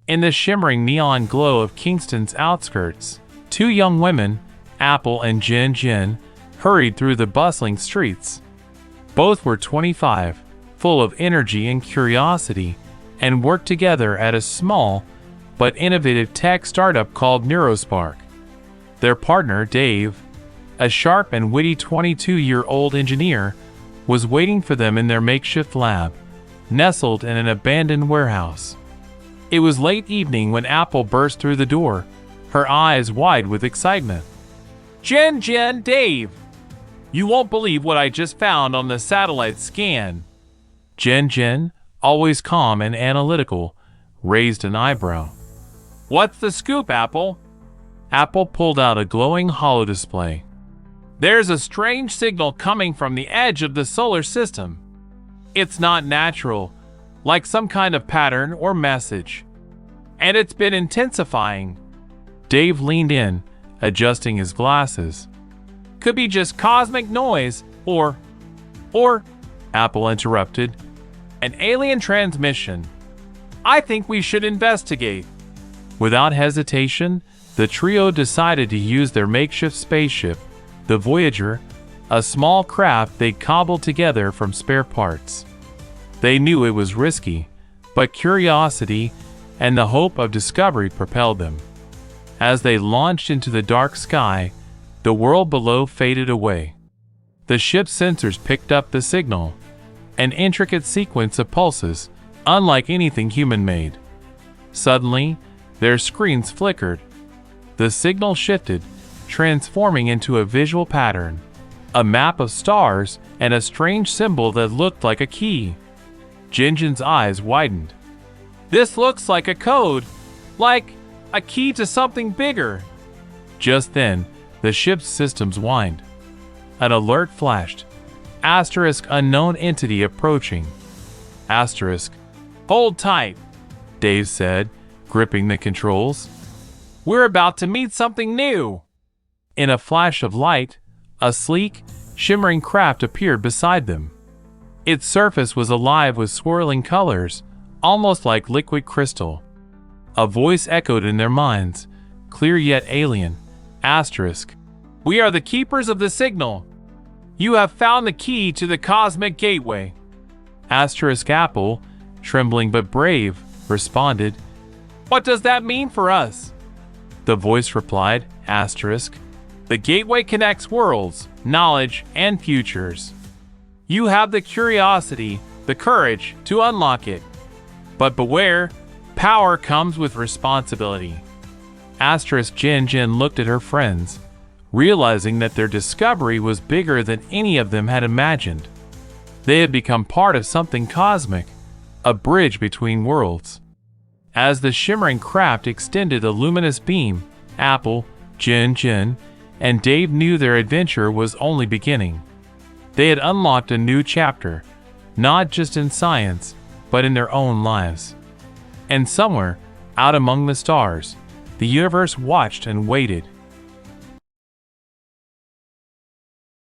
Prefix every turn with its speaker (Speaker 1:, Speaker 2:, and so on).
Speaker 1: In the shimmering neon glow of Kingston's outskirts, two young women, Apple and Jin, hurried through the bustling streets. Both were 25, full of energy and curiosity, and worked together at a small but innovative tech startup called Neurospark. Their partner, Dave, a sharp and witty 22-year-old engineer, was waiting for them in their makeshift lab, nestled in an abandoned warehouse. It was late evening when Apple burst through the door, her eyes wide with excitement. Jen, Dave! You won't believe what I just found on the satellite scan. Jen, always calm and analytical, raised an eyebrow. What's the scoop, Apple? Apple pulled out a glowing holodisplay. There's a strange signal coming from the edge of the solar system. It's not natural, like some kind of pattern or message. And it's been intensifying. Dave leaned in, adjusting his glasses. Could be just cosmic noise, or, Apple interrupted, an alien transmission. I think we should investigate. Without hesitation, the trio decided to use their makeshift spaceship, the Voyager, a small craft they cobbled together from spare parts. They knew it was risky, but curiosity and the hope of discovery propelled them. As they launched into the dark sky, the world below faded away. The ship's sensors picked up the signal, an intricate sequence of pulses, unlike anything human-made. Suddenly, their screens flickered. The signal shifted, transforming into a visual pattern, a map of stars and a strange symbol that looked like a key. Jin's eyes widened. This looks like a code, like a key to something bigger. Just then, the ship's systems whined. An alert flashed. Asterisk unknown entity approaching. Asterisk. Hold tight, Dave said, gripping the controls. We're about to meet something new. In a flash of light, a sleek, shimmering craft appeared beside them. Its surface was alive with swirling colors, almost like liquid crystal. A voice echoed in their minds, clear yet alien. Asterisk. We are the keepers of the signal. You have found the key to the cosmic gateway. Asterisk Apple, trembling but brave, responded. What does that mean for us? The voice replied, Asterisk. The gateway connects worlds, knowledge, and futures. You have the curiosity, the courage to unlock it. But beware, power comes with responsibility. Asterisk Jin looked at her friends, realizing that their discovery was bigger than any of them had imagined. They had become part of something cosmic, a bridge between worlds. As the shimmering craft extended a luminous beam, Apple, Jin, and Dave knew their adventure was only beginning. They had unlocked a new chapter, not just in science, but in their own lives. And somewhere, out among the stars, the universe watched and waited.